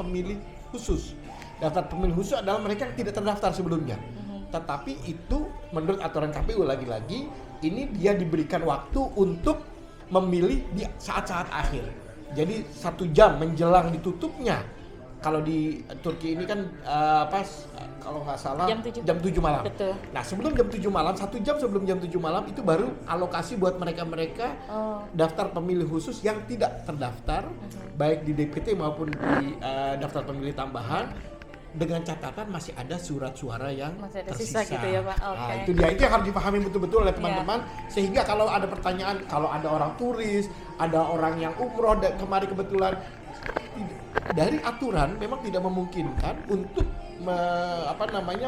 pemilih khusus. Daftar pemilih khusus adalah mereka yang tidak terdaftar sebelumnya. Tetapi itu menurut aturan KPU lagi-lagi ini dia diberikan waktu untuk memilih di saat-saat akhir. Jadi 1 jam menjelang ditutupnya. Kalau di Turki ini kan kalau nggak salah jam 7 malam. Betul. Nah sebelum jam 7 malam, 1 jam sebelum jam 7 malam itu baru alokasi buat mereka-mereka daftar pemilih khusus yang tidak terdaftar, baik di DPT maupun di daftar pemilih tambahan, dengan catatan masih ada surat suara yang masih ada tersisa. sisa gitu ya Pak. Nah itu dia, itu yang harus dipahami betul-betul oleh teman-teman, sehingga kalau ada pertanyaan, kalau ada orang turis, ada orang yang umroh kemari kebetulan, dari aturan memang tidak memungkinkan untuk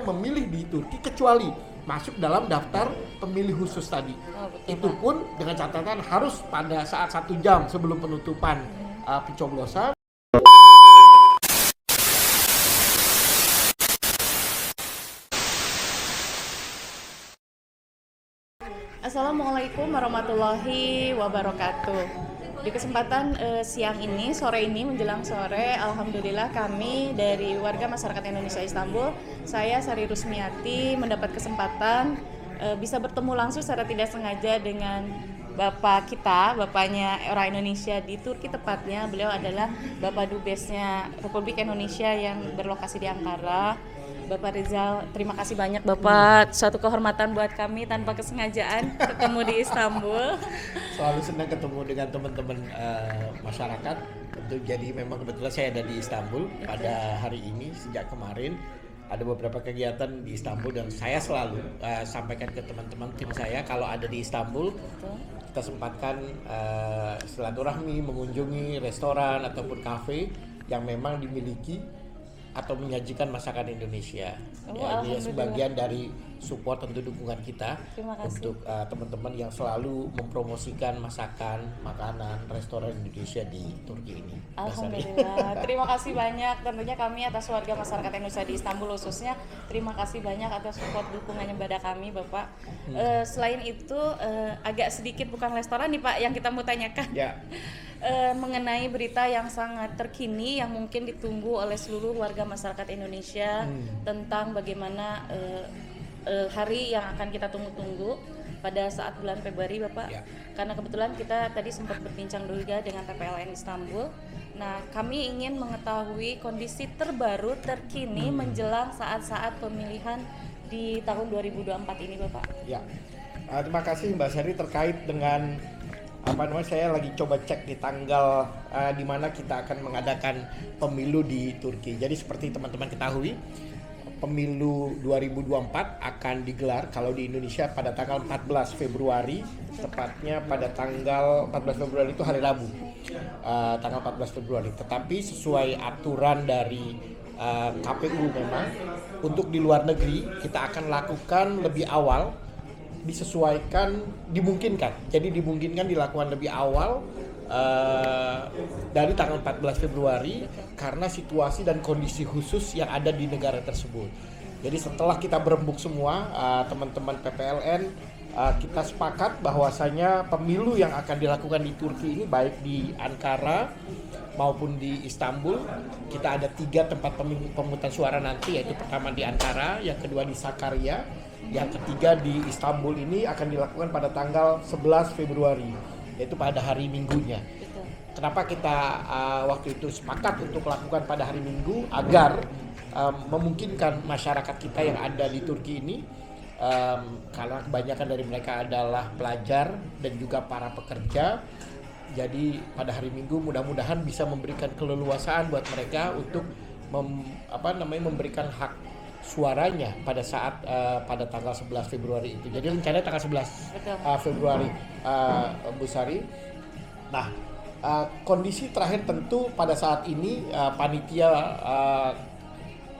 memilih di Turki kecuali masuk dalam daftar pemilih khusus tadi. Itu pun dengan catatan harus pada saat 1 jam sebelum penutupan pencoblosan. Assalamualaikum warahmatullahi wabarakatuh. Di kesempatan siang ini, sore ini menjelang sore, alhamdulillah kami dari warga masyarakat Indonesia Istanbul, saya Sari Rusmiati mendapat kesempatan bisa bertemu langsung secara tidak sengaja dengan bapaknya orang Indonesia di Turki tepatnya. Beliau adalah Bapak Dubesnya Republik Indonesia yang berlokasi di Ankara. Bapak Rizal, terima kasih banyak Bapak, suatu kehormatan buat kami tanpa kesengajaan ketemu di Istanbul. Selalu senang ketemu dengan teman-teman masyarakat. Tentu jadi memang kebetulan saya ada di Istanbul pada hari ini. Sejak kemarin ada beberapa kegiatan di Istanbul dan saya selalu sampaikan ke teman-teman tim saya kalau ada di Istanbul. Kita sempatkan silaturahmi, mengunjungi restoran ataupun kafe yang memang dimiliki atau menyajikan masakan Indonesia. Ini sebagian dari support tentu dukungan kita untuk teman-teman yang selalu mempromosikan masakan, makanan, restoran Indonesia di Turki ini. Alhamdulillah, terima kasih banyak tentunya kami atas warga masyarakat Indonesia di Istanbul khususnya. Terima kasih banyak atas support dukungannya pada kami Bapak. Selain itu agak sedikit bukan restoran nih Pak yang kita mau tanyakan. Ya. Mengenai berita yang sangat terkini yang mungkin ditunggu oleh seluruh warga masyarakat Indonesia tentang bagaimana hari yang akan kita tunggu-tunggu pada saat bulan Februari Bapak. Karena kebetulan kita tadi sempat berbincang juga dengan PPLN Istanbul. Nah, kami ingin mengetahui kondisi terbaru terkini menjelang saat-saat pemilihan di tahun 2024 ini Bapak. Ya. Terima kasih Mbak Sari terkait dengan saya lagi coba cek di tanggal di mana kita akan mengadakan pemilu di Turki. Jadi seperti teman-teman ketahui, pemilu 2024 akan digelar kalau di Indonesia pada tanggal 14 Februari, tepatnya pada tanggal 14 Februari itu hari Rabu. Tanggal 14 Februari. Tetapi sesuai aturan dari KPU memang untuk di luar negeri kita akan lakukan lebih awal, dimungkinkan dilakukan lebih awal dari tanggal 14 Februari karena situasi dan kondisi khusus yang ada di negara tersebut. Jadi setelah kita berembuk semua teman-teman PPLN, kita sepakat bahwasanya pemilu yang akan dilakukan di Turki ini baik di Ankara maupun di Istanbul, kita ada 3 tempat pemungutan suara nanti, yaitu pertama di Ankara, yang kedua di Sakarya, yang ketiga di Istanbul ini akan dilakukan pada tanggal 11 Februari, yaitu pada hari Minggunya. Kenapa kita waktu itu sepakat untuk lakukan pada hari Minggu? Agar memungkinkan masyarakat kita yang ada di Turki ini, karena kebanyakan dari mereka adalah pelajar dan juga para pekerja. Jadi pada hari Minggu mudah-mudahan bisa memberikan keleluasaan buat mereka untuk memberikan hak suaranya pada saat pada tanggal 11 Februari itu. Jadi rencananya tanggal 11 Februari, Bu Sari. Nah, kondisi terakhir tentu pada saat ini panitia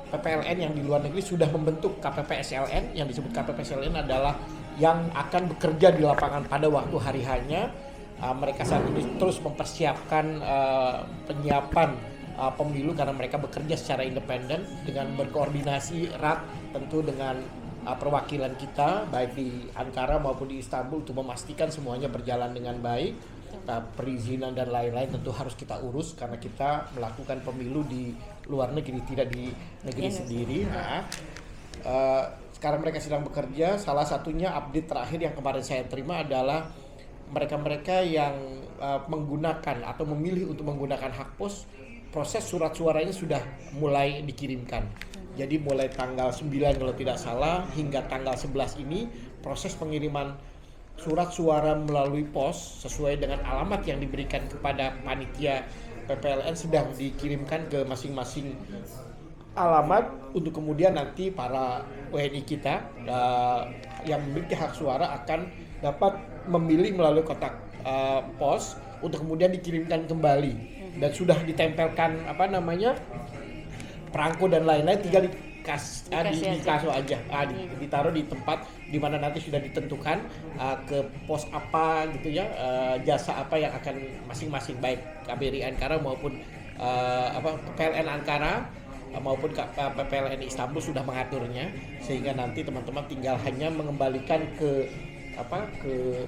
PPLN yang di luar negeri sudah membentuk KPPSLN. Yang disebut KPPSLN adalah yang akan bekerja di lapangan pada waktu hari hanya. Mereka saat ini terus mempersiapkan penyiapan pemilu karena mereka bekerja secara independen dengan berkoordinasi erat tentu dengan perwakilan kita baik di Ankara maupun di Istanbul untuk memastikan semuanya berjalan dengan baik. Perizinan dan lain-lain tentu harus kita urus karena kita melakukan pemilu di luar negeri, tidak di negeri Iya, sendiri. Nah, sekarang mereka sedang bekerja. Salah satunya update terakhir yang kemarin saya terima adalah mereka-mereka yang menggunakan atau memilih untuk menggunakan hak pos, proses surat suaranya sudah mulai dikirimkan. Jadi mulai tanggal 9 kalau tidak salah hingga tanggal 11 ini proses pengiriman surat suara melalui pos sesuai dengan alamat yang diberikan kepada panitia PPLN sedang dikirimkan ke masing-masing alamat untuk kemudian nanti para WNI kita yang memiliki hak suara akan dapat memilih melalui kotak pos untuk kemudian dikirimkan kembali dan sudah ditempelkan perangko dan lain-lain, tinggal dikasih aja, ditaruh di tempat di mana nanti sudah ditentukan ke pos apa gitu ya, jasa apa yang akan masing-masing baik KBRI Ankara maupun PLN Ankara maupun PPLN Istanbul sudah mengaturnya, sehingga nanti teman-teman tinggal hanya mengembalikan ke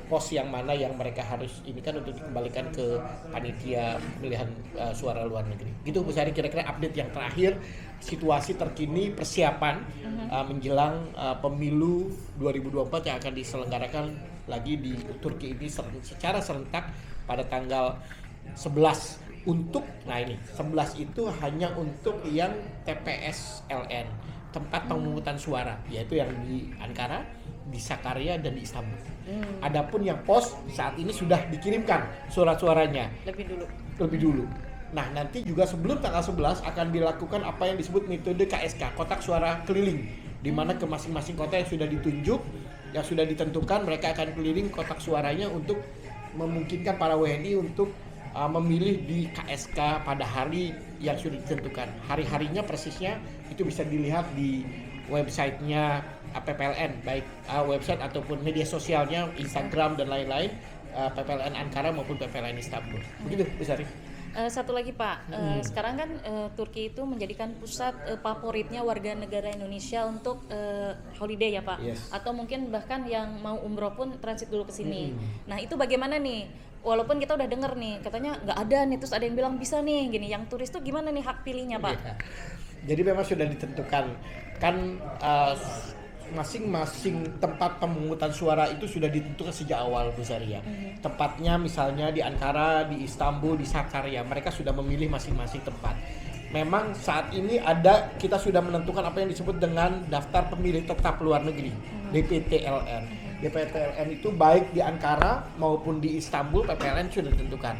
pos yang mana yang mereka harus ini kan untuk dikembalikan ke panitia pemilihan suara luar negeri. Gitu Bu Sari, kira-kira update yang terakhir situasi terkini persiapan menjelang pemilu 2024 yang akan diselenggarakan lagi di Turki ini secara serentak pada tanggal 11 untuk, nah ini 11 itu hanya untuk yang TPS LN, tempat pemungutan suara, yaitu yang di Ankara, di Sakarya dan di Istanbul. Adapun yang pos saat ini sudah dikirimkan surat suaranya lebih dulu. Nah, nanti juga sebelum tanggal 11 akan dilakukan apa yang disebut metode KSK, kotak suara keliling, di mana ke masing-masing kota yang sudah ditunjuk, yang sudah ditentukan, mereka akan keliling kotak suaranya untuk memungkinkan para WNI untuk memilih di KSK pada hari yang sudah ditentukan. Hari-harinya persisnya itu bisa dilihat di websitenya PPLN, baik website ataupun media sosialnya, Instagram dan lain-lain, PPLN Ankara maupun PPLN Istanbul. Begitu Bu Sari. Satu lagi Pak, sekarang kan Turki itu menjadikan pusat favoritnya warga negara Indonesia untuk holiday ya Pak, Yes. atau mungkin bahkan yang mau umroh pun transit dulu ke sini. Nah itu bagaimana nih? Walaupun kita udah denger nih, katanya nggak ada nih, terus ada yang bilang bisa nih, gini. Yang turis tuh gimana nih hak pilihnya Pak? Ya. Jadi memang sudah ditentukan kan, masing-masing tempat pemungutan suara itu sudah ditentukan sejak awal Bu Sari ya. Tempatnya misalnya di Ankara, di Istanbul, di Sakarya, mereka sudah memilih masing-masing tempat. Memang saat ini kita sudah menentukan apa yang disebut dengan daftar pemilih tetap luar negeri, DPTLN. DPTLN itu baik di Ankara maupun di Istanbul, PPLN sudah ditentukan.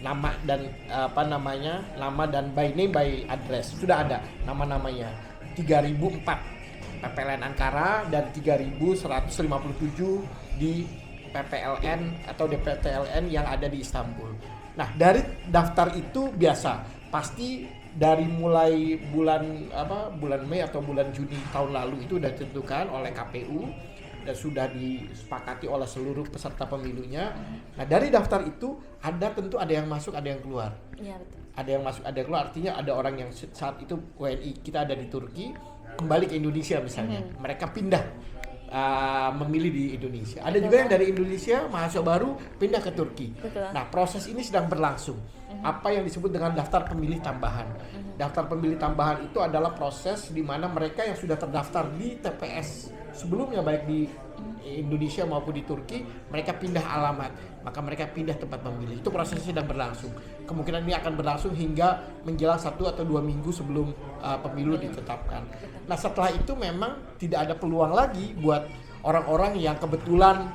Nama dan nama dan by name by address sudah ada nama-namanya. 3004 PPLN Ankara dan 3157 di PPLN atau DPTLN yang ada di Istanbul. Nah, dari daftar itu biasa pasti dari mulai bulan Mei atau bulan Juni tahun lalu itu sudah ditentukan oleh KPU dan sudah disepakati oleh seluruh peserta pemilunya. Nah, dari daftar itu tentu ada yang masuk, ada yang keluar. Iya betul. Ada yang masuk, ada yang keluar, artinya ada orang yang saat itu WNI kita ada di Turki kembali ke Indonesia misalnya, mereka pindah memilih di Indonesia. Ada juga yang dari Indonesia mahasiswa baru pindah ke Turki. Betul. Nah, proses ini sedang berlangsung. Apa yang disebut dengan daftar pemilih tambahan. Daftar pemilih tambahan itu adalah proses di mana mereka yang sudah terdaftar di TPS sebelumnya baik di Indonesia maupun di Turki, mereka pindah alamat, maka mereka pindah tempat memilih. Itu prosesnya sedang berlangsung. Kemungkinan ini akan berlangsung hingga menjelang 1 atau 2 minggu sebelum pemilu ditetapkan. Nah, setelah itu memang tidak ada peluang lagi buat orang-orang yang kebetulan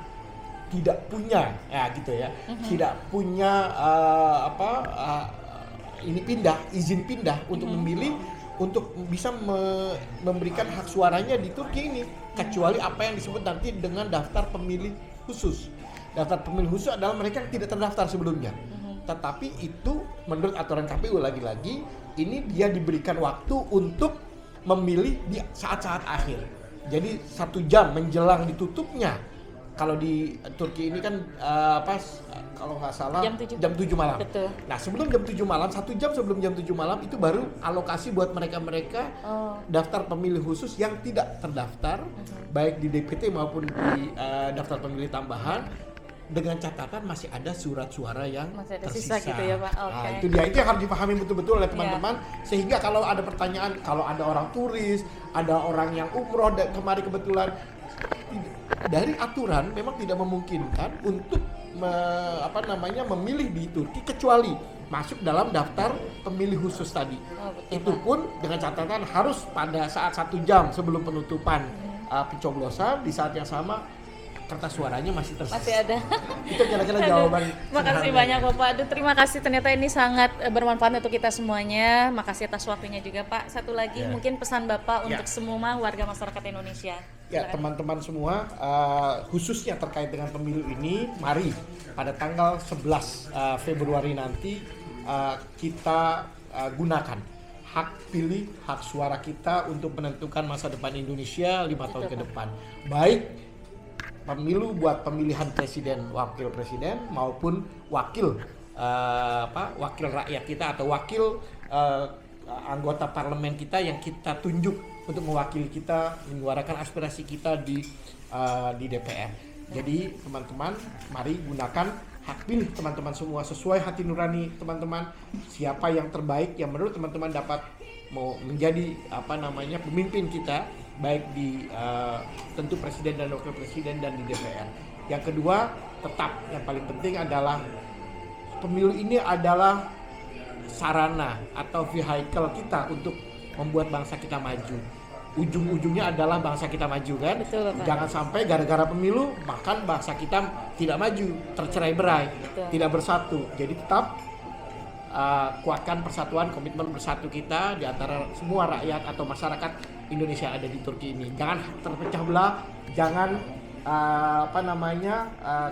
tidak punya, tidak punya izin pindah untuk memilih, untuk bisa memberikan hak suaranya di Turki ini, kecuali apa yang disebut nanti dengan daftar pemilih khusus. Daftar pemilih khusus adalah mereka yang tidak terdaftar sebelumnya. Tetapi itu menurut aturan KPU lagi-lagi ini dia diberikan waktu untuk memilih di saat-saat akhir. Jadi 1 jam menjelang ditutupnya. Kalau di Turki ini kan kalau nggak salah jam 7 malam. Betul. Nah, sebelum jam 7 malam, 1 jam sebelum jam 7 malam itu baru alokasi buat mereka-mereka daftar pemilih khusus yang tidak terdaftar, baik di DPT maupun di daftar pemilih tambahan. dengan catatan masih ada surat suara yang Masih ada tersisa. sisa gitu ya, Pak. Nah, Oke. itu dia, itu yang harus dipahami betul-betul oleh teman-teman, sehingga kalau ada pertanyaan, kalau ada orang turis, ada orang yang umroh kemari kebetulan, dari aturan memang tidak memungkinkan untuk memilih di Turki kecuali masuk dalam daftar pemilih khusus tadi. Oh, betul, Itu Pak. pun dengan catatan harus pada saat 1 jam sebelum penutupan pencoblosan, di saat yang sama kertas suaranya masih tersisa. Masih ada. Itu kira-kira Aduh, jawaban. makasih sederhana. banyak Bapak. Aduh, terima kasih, ternyata ini sangat bermanfaat untuk kita semuanya. Makasih atas waktunya juga Pak. Satu lagi Ya. mungkin pesan Bapak Ya. untuk semua warga masyarakat Indonesia. Ya, Silakan. teman-teman semua, khususnya terkait dengan pemilu ini, mari pada tanggal 11 Februari nanti kita gunakan hak pilih, hak suara kita untuk menentukan masa depan Indonesia 5 tahun ke depan. Baik pemilu buat pemilihan presiden, wakil presiden maupun wakil wakil rakyat kita atau wakil anggota parlemen kita yang kita tunjuk untuk mewakili kita, menyuarakan aspirasi kita di DPR. Jadi teman-teman, mari gunakan hak pilih teman-teman semua sesuai hati nurani teman-teman. Siapa yang terbaik yang menurut teman-teman dapat mau menjadi pemimpin kita, baik di tentu presiden dan wakil presiden dan di DPR. Yang kedua, tetap yang paling penting adalah pemilu ini adalah sarana atau vehicle kita untuk membuat bangsa kita maju. Ujung-ujungnya adalah bangsa kita maju, kan? Betul, Bapak. Jangan sampai gara-gara pemilu bahkan bangsa kita tidak maju, tercerai-berai, Betul. tidak bersatu. Jadi tetap kuatkan persatuan, komitmen bersatu kita di antara semua rakyat atau masyarakat Indonesia yang ada di Turki ini. Jangan terpecah belah, jangan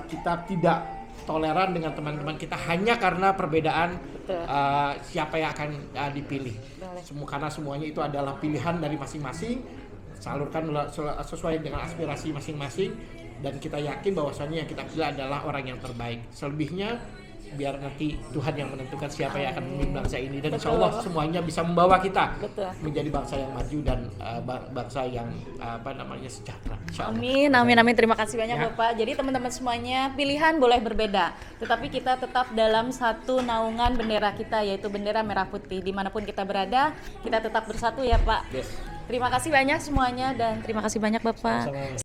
kita tidak toleran dengan teman-teman kita hanya karena perbedaan Betul. siapa yang akan dipilih. Boleh. Karena semuanya itu adalah pilihan dari masing-masing, salurkan sesuai dengan aspirasi masing-masing, dan kita yakin bahwasannya yang kita pilih adalah orang yang terbaik. Selebihnya biar nanti Tuhan yang menentukan siapa yang akan memimpin bangsa ini, dan insya Allah Betul. semuanya bisa membawa kita Betul. menjadi bangsa yang maju dan bangsa yang sejahtera. Insya Allah. Amin, amin, amin. Terima kasih banyak Ya. Bapak. Jadi teman-teman semuanya, pilihan boleh berbeda, tetapi kita tetap dalam satu naungan bendera kita, yaitu bendera merah putih. Dimanapun kita berada, kita tetap bersatu ya Pak. Yes. Terima kasih banyak semuanya dan terima kasih banyak Bapak. Sama-sama.